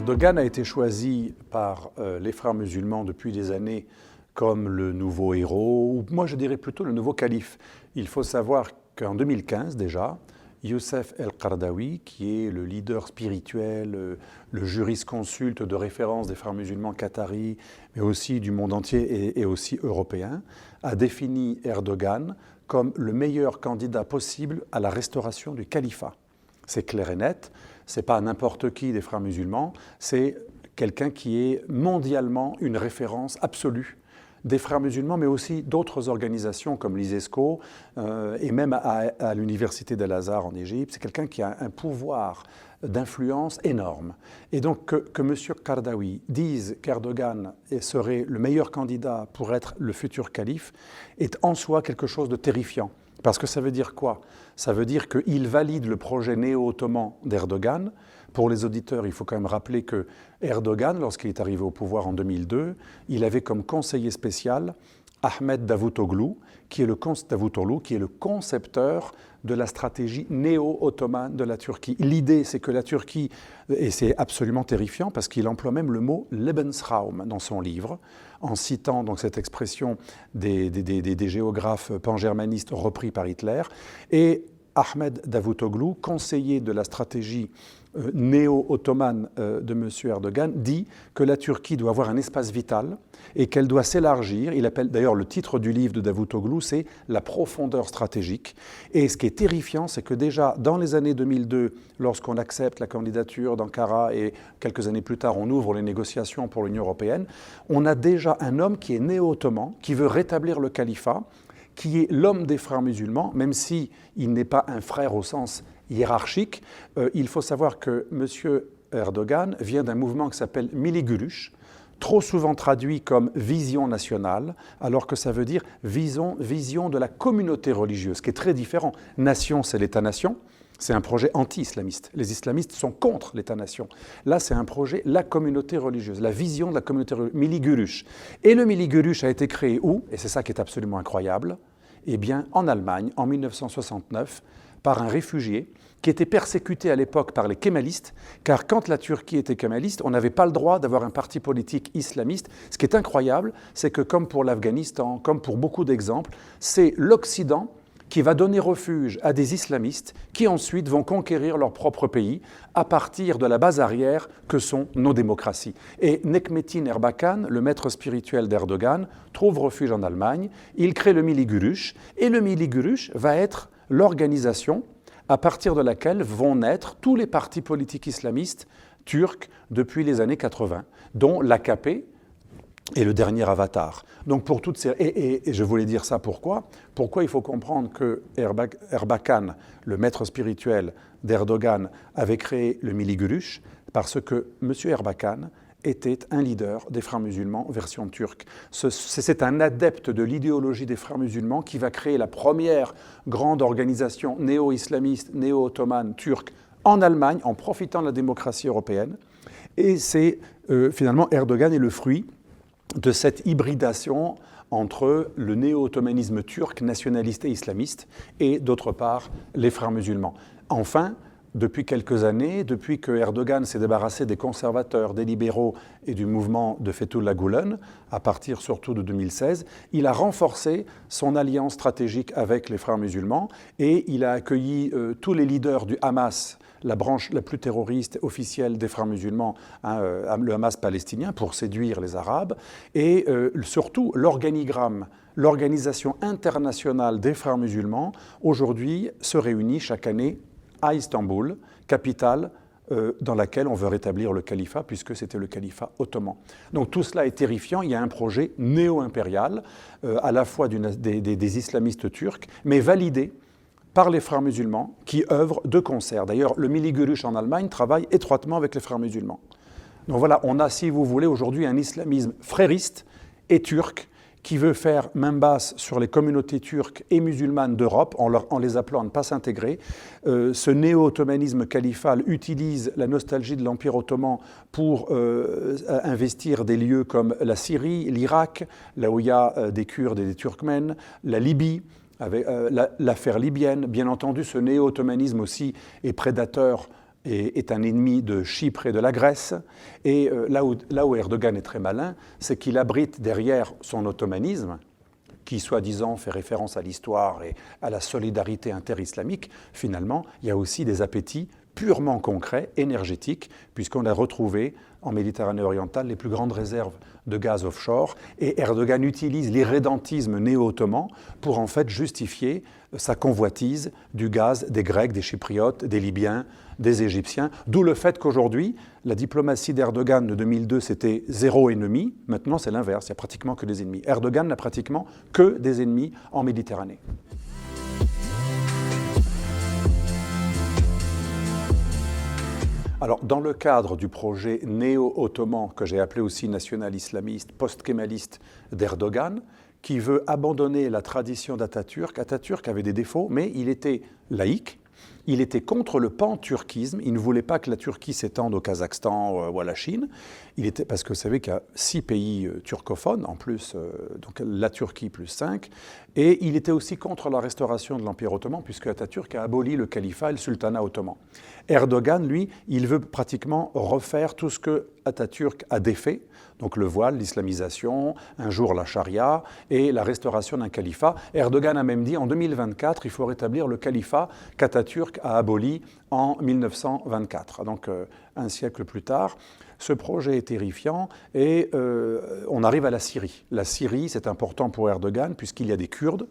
Erdogan a été choisi par les frères musulmans depuis des années comme le nouveau héros, ou moi je dirais plutôt le nouveau calife. Il faut savoir qu'en 2015 déjà, Youssef El-Qaradawi, qui est le leader spirituel, le jurisconsulte de référence des frères musulmans qataris, mais aussi du monde entier et aussi européen, a défini Erdogan comme le meilleur candidat possible à la restauration du califat. C'est clair et net, ce n'est pas n'importe qui des frères musulmans, c'est quelqu'un qui est mondialement une référence absolue des frères musulmans, mais aussi d'autres organisations comme l'ISESCO et même à l'université d'Al-Azhar en Égypte. C'est quelqu'un qui a un pouvoir d'influence énorme. Et donc que M. Qaradawi dise qu'Erdogan serait le meilleur candidat pour être le futur calife est en soi quelque chose de terrifiant. Parce que ça veut dire quoi? Ça veut dire qu'il valide le projet néo-ottoman d'Erdogan. Pour les auditeurs, il faut quand même rappeler que Erdogan, lorsqu'il est arrivé au pouvoir en 2002, il avait comme conseiller spécial Ahmed Davutoglu, qui est le concepteur de la stratégie néo-ottomane de la Turquie. L'idée, c'est que la Turquie, et c'est absolument terrifiant parce qu'il emploie même le mot Lebensraum dans son livre, en citant donc cette expression des géographes pan-germanistes repris par Hitler, et Ahmed Davutoglu, conseiller de la stratégie néo-ottomane de M. Erdogan, dit que la Turquie doit avoir un espace vital et qu'elle doit s'élargir. Il appelle d'ailleurs le titre du livre de Davutoglu, c'est « La profondeur stratégique ». Et ce qui est terrifiant, c'est que déjà dans les années 2002, lorsqu'on accepte la candidature d'Ankara et quelques années plus tard, on ouvre les négociations pour l'Union européenne, on a déjà un homme qui est néo-ottoman, qui veut rétablir le califat, qui est l'homme des frères musulmans, même s'il n'est pas un frère au sens hiérarchique. Il faut savoir que M. Erdogan vient d'un mouvement qui s'appelle Millî Görüş, trop souvent traduit comme vision nationale, alors que ça veut dire vision de la communauté religieuse, ce qui est très différent. Nation, c'est l'État-nation. C'est un projet anti-islamiste. Les islamistes sont contre l'État-nation. Là, c'est un projet, la communauté religieuse, la vision de la communauté religieuse, Millî Görüş. Et le Millî Görüş a été créé où? Et c'est ça qui est absolument incroyable. Eh bien, en Allemagne, en 1969, par un réfugié qui était persécuté à l'époque par les kémalistes, car quand la Turquie était kémaliste, on n'avait pas le droit d'avoir un parti politique islamiste. Ce qui est incroyable, c'est que comme pour l'Afghanistan, comme pour beaucoup d'exemples, c'est l'Occident qui va donner refuge à des islamistes qui ensuite vont conquérir leur propre pays à partir de la base arrière que sont nos démocraties. Et Necmettin Erbakan, le maître spirituel d'Erdogan, trouve refuge en Allemagne, il crée le Millî Görüş, et le Millî Görüş va être l'organisation à partir de laquelle vont naître tous les partis politiques islamistes turcs depuis les années 80, dont l'AKP, et le dernier avatar. Donc pour toutes ces... Et je voulais dire ça pourquoi? Pourquoi il faut comprendre que Erbakan, le maître spirituel d'Erdogan, avait créé le Millî Görüş? Parce que M. Erbakan était un leader des frères musulmans version turque. C'est un adepte de l'idéologie des frères musulmans qui va créer la première grande organisation néo-islamiste, néo-ottomane turque en Allemagne, en profitant de la démocratie européenne. Et c'est finalement Erdogan est le fruit de cette hybridation entre le néo-ottomanisme turc, nationaliste et islamiste, et d'autre part, les frères musulmans. Enfin, depuis quelques années, depuis que Erdogan s'est débarrassé des conservateurs, des libéraux et du mouvement de Fethullah Gülen, à partir surtout de 2016, il a renforcé son alliance stratégique avec les frères musulmans et il a accueilli tous les leaders du Hamas, la branche la plus terroriste officielle des frères musulmans, le Hamas palestinien, pour séduire les Arabes, et surtout l'organigramme, l'organisation internationale des frères musulmans, aujourd'hui se réunit chaque année à Istanbul, capitale dans laquelle on veut rétablir le califat, puisque c'était le califat ottoman. Donc tout cela est terrifiant, il y a un projet néo-impérial, à la fois des islamistes turcs, mais validé par les frères musulmans qui œuvrent de concert. D'ailleurs, le Millî Görüş en Allemagne travaille étroitement avec les frères musulmans. Donc voilà, on a, si vous voulez, aujourd'hui un islamisme frériste et turc qui veut faire main basse sur les communautés turques et musulmanes d'Europe en les appelant à ne pas s'intégrer. Ce néo-ottomanisme califal utilise la nostalgie de l'Empire ottoman pour investir des lieux comme la Syrie, l'Irak, là où il y a des Kurdes et des Turkmènes, la Libye, avec l'affaire libyenne. Bien entendu, ce néo-ottomanisme aussi est prédateur est un ennemi de Chypre et de la Grèce. Et là où Erdogan est très malin, c'est qu'il abrite derrière son ottomanisme, qui soi-disant fait référence à l'histoire et à la solidarité inter-islamique. Finalement, il y a aussi des appétits purement concrets, énergétiques, puisqu'on a retrouvé en Méditerranée orientale les plus grandes réserves de gaz offshore, et Erdogan utilise l'irrédentisme néo-ottoman pour en fait justifier sa convoitise du gaz des Grecs, des Chypriotes, des Libyens, des Égyptiens, d'où le fait qu'aujourd'hui, la diplomatie d'Erdogan de 2002, c'était zéro ennemi, maintenant c'est l'inverse, il n'y a pratiquement que des ennemis. Erdogan n'a pratiquement que des ennemis en Méditerranée. Alors, dans le cadre du projet néo-ottoman, que j'ai appelé aussi national-islamiste, post-kémaliste d'Erdogan, qui veut abandonner la tradition d'Atatürk. Atatürk avait des défauts, mais il était laïque, il était contre le pan-turquisme, il ne voulait pas que la Turquie s'étende au Kazakhstan ou à la Chine, parce que vous savez qu'il y a 6 pays turcophones, en plus, donc la Turquie plus 5, et il était aussi contre la restauration de l'Empire ottoman, puisque Atatürk a aboli le califat et le sultanat ottoman. Erdogan, lui, il veut pratiquement refaire tout ce que Atatürk a défait, donc le voile, l'islamisation, un jour la charia et la restauration d'un califat. Erdogan a même dit en 2024, il faut rétablir le califat qu'Atatürk a aboli en 1924, donc un siècle plus tard. Ce projet est terrifiant et on arrive à la Syrie. La Syrie, c'est important pour Erdogan puisqu'il y a des Kurdes.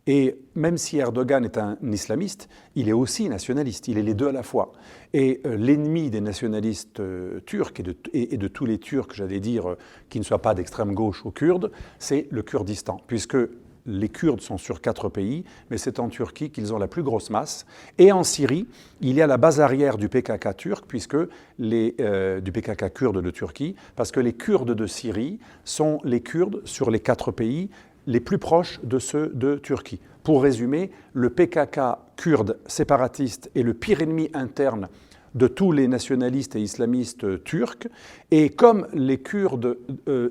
Et même si Erdogan est un islamiste, il est aussi nationaliste, il est les deux à la fois. Et l'ennemi des nationalistes turcs et de tous les Turcs, j'allais dire, qui ne soient pas d'extrême gauche ou kurdes, c'est le Kurdistan, puisque les Kurdes sont sur 4 pays, mais c'est en Turquie qu'ils ont la plus grosse masse. Et en Syrie, il y a la base arrière du PKK turc, du PKK kurde de Turquie, parce que les Kurdes de Syrie sont les Kurdes sur les 4 pays les plus proches de ceux de Turquie. Pour résumer, le PKK kurde séparatiste est le pire ennemi interne de tous les nationalistes et islamistes turcs. Et comme les Kurdes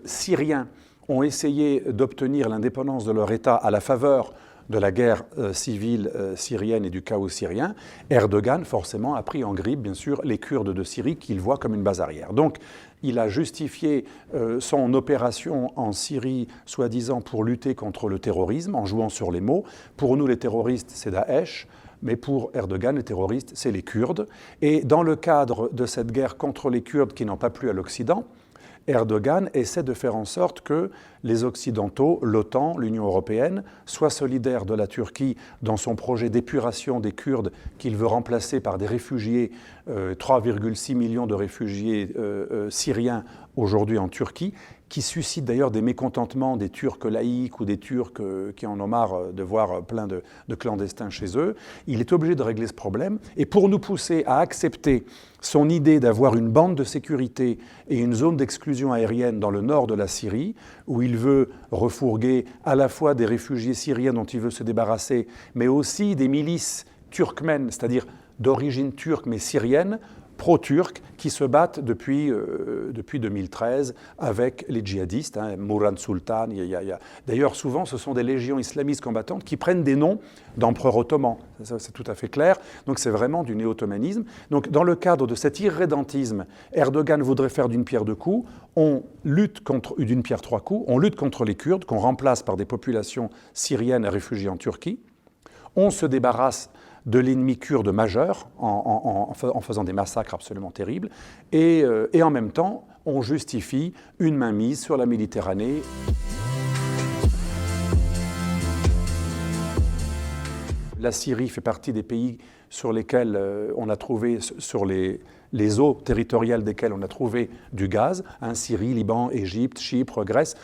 syriens ont essayé d'obtenir l'indépendance de leur État à la faveur de la guerre civile syrienne et du chaos syrien, Erdogan, forcément, a pris en grippe, bien sûr, les Kurdes de Syrie qu'il voit comme une base arrière. Donc, il a justifié son opération en Syrie, soi-disant pour lutter contre le terrorisme, en jouant sur les mots. Pour nous, les terroristes, c'est Daesh. Mais pour Erdogan, les terroristes, c'est les Kurdes. Et dans le cadre de cette guerre contre les Kurdes qui n'en pas plus à l'Occident, Erdogan essaie de faire en sorte que les Occidentaux, l'OTAN, l'Union européenne, soient solidaires de la Turquie dans son projet d'épuration des Kurdes qu'il veut remplacer par des réfugiés, 3,6 millions de réfugiés syriens aujourd'hui en Turquie, qui suscitent d'ailleurs des mécontentements des Turcs laïcs ou des Turcs qui en ont marre de voir plein de clandestins chez eux. Il est obligé de régler ce problème. Et pour nous pousser à accepter son idée d'avoir une bande de sécurité et une zone d'exclusion aérienne dans le nord de la Syrie, où il veut refourguer à la fois des réfugiés syriens dont il veut se débarrasser, mais aussi des milices turkmènes, c'est-à-dire d'origine turque mais syrienne, pro-turcs, qui se battent depuis 2013 avec les djihadistes, Murad Sultan. D'ailleurs, souvent, ce sont des légions islamistes combattantes qui prennent des noms d'empereurs ottomans. Ça, c'est tout à fait clair. Donc, c'est vraiment du néo-ottomanisme. Donc, dans le cadre de cet irrédentisme, Erdogan voudrait faire d'une pierre deux coups. On lutte d'une pierre 3 coups. On lutte contre les Kurdes, qu'on remplace par des populations syriennes réfugiées en Turquie. On se débarrasse de l'ennemi kurde majeur en faisant des massacres absolument terribles. Et en même temps, on justifie une mainmise sur la Méditerranée. La Syrie fait partie des pays sur lesquels on a trouvé, sur les eaux territoriales desquelles on a trouvé du gaz, Syrie, Liban, Égypte, Chypre, Grèce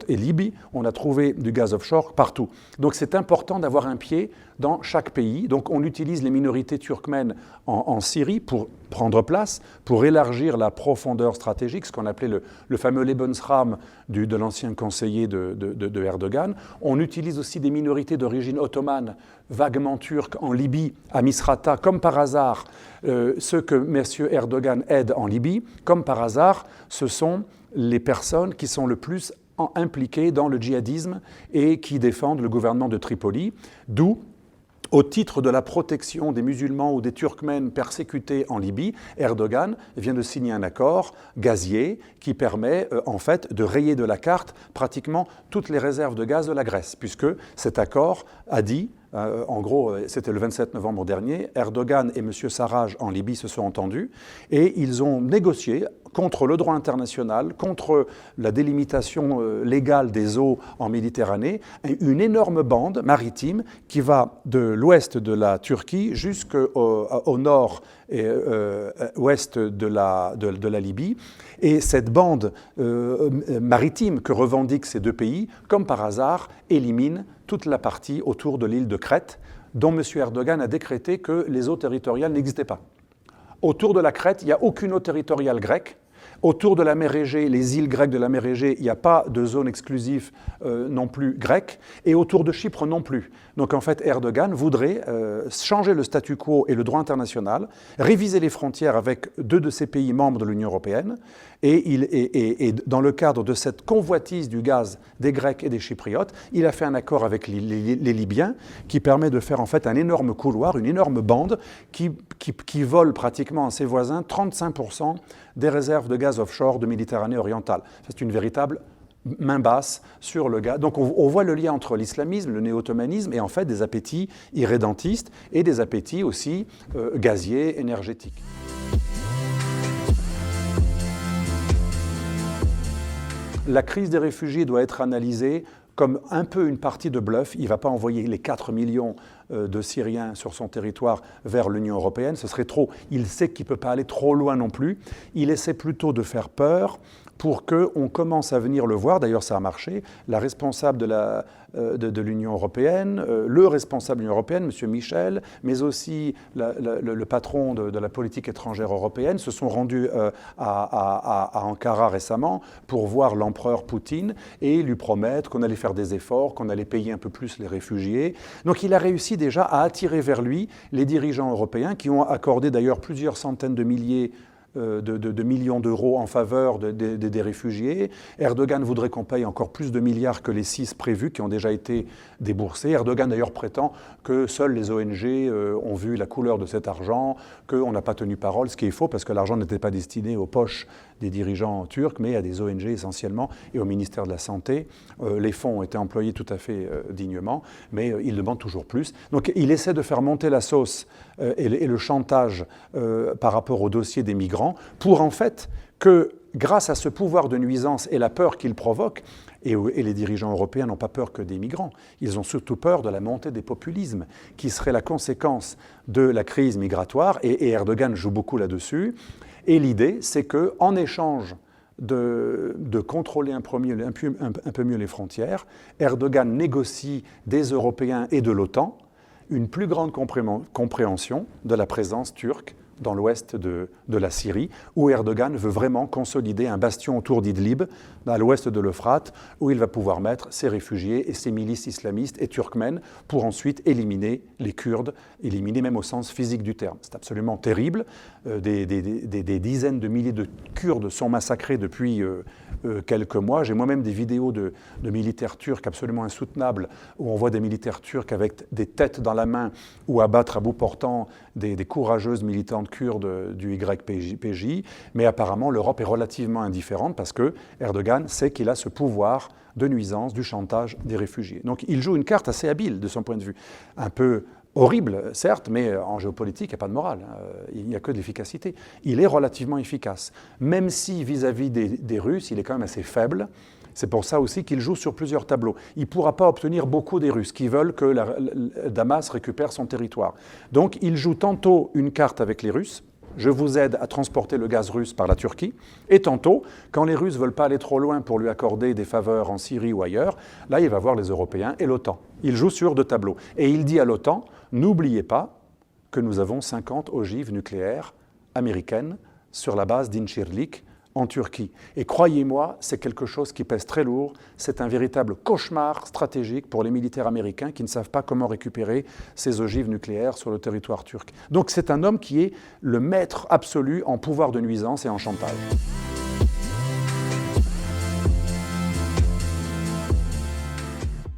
et Libye, on a trouvé du gaz offshore partout. Donc c'est important d'avoir un pied dans chaque pays. Donc on utilise les minorités turkmènes en Syrie pour prendre place, pour élargir la profondeur stratégique, ce qu'on appelait le fameux Lebensraum de l'ancien conseiller de Erdogan. On utilise aussi des minorités d'origine ottomane, vaguement turques, en Libye, à Misrata, comme par hasard. Ceux que M. Erdogan aide en Libye, comme par hasard, ce sont les personnes qui sont le plus impliquées dans le djihadisme et qui défendent le gouvernement de Tripoli, d'où au titre de la protection des musulmans ou des Turkmènes persécutés en Libye, Erdogan vient de signer un accord gazier qui permet en fait de rayer de la carte pratiquement toutes les réserves de gaz de la Grèce, puisque cet accord a dit, en gros, c'était le 27 novembre dernier, Erdogan et M. Sarraj en Libye se sont entendus et ils ont négocié contre le droit international, contre la délimitation légale des eaux en Méditerranée, une énorme bande maritime qui va de l'ouest de la Turquie jusqu'au nord et ouest de la Libye. Et cette bande maritime que revendiquent ces deux pays, comme par hasard, élimine toute la partie autour de l'île de Crète, dont M. Erdogan a décrété que les eaux territoriales n'existaient pas. Autour de la Crète, il n'y a aucune eau territoriale grecque. Autour de la mer Égée, les îles grecques de la mer Égée, il n'y a pas de zone exclusive non plus grecque, et autour de Chypre non plus. Donc en fait, Erdogan voudrait changer le statu quo et le droit international, réviser les frontières avec deux de ces pays membres de l'Union européenne, et dans le cadre de cette convoitise du gaz des Grecs et des Chypriotes, il a fait un accord avec les Libyens qui permet de faire en fait un énorme couloir, une énorme bande qui vole pratiquement à ses voisins 35% des réserves de gaz offshore de Méditerranée orientale. C'est une véritable main basse sur le gaz. Donc on voit le lien entre l'islamisme, le néo-ottomanisme et en fait des appétits irrédentistes et des appétits aussi gaziers, énergétiques. La crise des réfugiés doit être analysée comme un peu une partie de bluff. Il ne va pas envoyer les 4 millions de Syriens sur son territoire vers l'Union européenne, ce serait trop. Il sait qu'il ne peut pas aller trop loin non plus. Il essaie plutôt de faire peur pour qu'on commence à venir le voir. D'ailleurs, ça a marché. La responsable de l'Union européenne, le responsable de l'Union européenne, M. Michel, mais aussi le patron de la politique étrangère européenne se sont rendus à Ankara récemment pour voir l'empereur Poutine et lui promettre qu'on allait faire des efforts, qu'on allait payer un peu plus les réfugiés. Donc il a réussi déjà à attirer vers lui les dirigeants européens qui ont accordé d'ailleurs plusieurs centaines de milliers de millions d'euros en faveur des réfugiés. Erdogan voudrait qu'on paye encore plus de milliards que les 6 prévus qui ont déjà été déboursés. Erdogan d'ailleurs prétend que seules les ONG ont vu la couleur de cet argent, qu'on n'a pas tenu parole, ce qui est faux parce que l'argent n'était pas destiné aux poches des dirigeants turcs, mais à des ONG essentiellement et au ministère de la Santé. Les fonds ont été employés tout à fait dignement, mais il demande toujours plus. Donc il essaie de faire monter la sauce et le chantage par rapport au dossier des migrants pour en fait que grâce à ce pouvoir de nuisance et la peur qu'il provoque, et les dirigeants européens n'ont pas peur que des migrants, ils ont surtout peur de la montée des populismes, qui serait la conséquence de la crise migratoire, et Erdogan joue beaucoup là-dessus. Et l'idée, c'est qu'en échange de contrôler un peu mieux les frontières, Erdogan négocie des Européens et de l'OTAN une plus grande compréhension de la présence turque dans l'ouest de la Syrie, où Erdogan veut vraiment consolider un bastion autour d'Idlib, à l'ouest de l'Euphrate, où il va pouvoir mettre ses réfugiés et ses milices islamistes et turkmènes pour ensuite éliminer les Kurdes, éliminer même au sens physique du terme. C'est absolument terrible. Des dizaines de milliers de Kurdes sont massacrés depuis quelques mois. J'ai moi-même des vidéos de militaires turcs absolument insoutenables, où on voit des militaires turcs avec des têtes dans la main ou abattre à bout portant des courageuses militantes kurdes du YPJ, mais apparemment l'Europe est relativement indifférente parce que Erdogan sait qu'il a ce pouvoir de nuisance, du chantage des réfugiés. Donc il joue une carte assez habile de son point de vue, un peu horrible certes, mais en géopolitique il n'y a pas de morale, il n'y a que de l'efficacité. Il est relativement efficace, même si vis-à-vis des Russes il est quand même assez faible. C'est pour ça aussi qu'il joue sur plusieurs tableaux. Il ne pourra pas obtenir beaucoup des Russes qui veulent que Damas récupère son territoire. Donc il joue tantôt une carte avec les Russes, je vous aide à transporter le gaz russe par la Turquie, et tantôt, quand les Russes ne veulent pas aller trop loin pour lui accorder des faveurs en Syrie ou ailleurs, là il va voir les Européens et l'OTAN. Il joue sur 2 tableaux. Et il dit à l'OTAN, n'oubliez pas que nous avons 50 ogives nucléaires américaines sur la base d'Incirlik, en Turquie. Et croyez-moi, c'est quelque chose qui pèse très lourd. C'est un véritable cauchemar stratégique pour les militaires américains qui ne savent pas comment récupérer ces ogives nucléaires sur le territoire turc. Donc c'est un homme qui est le maître absolu en pouvoir de nuisance et en chantage.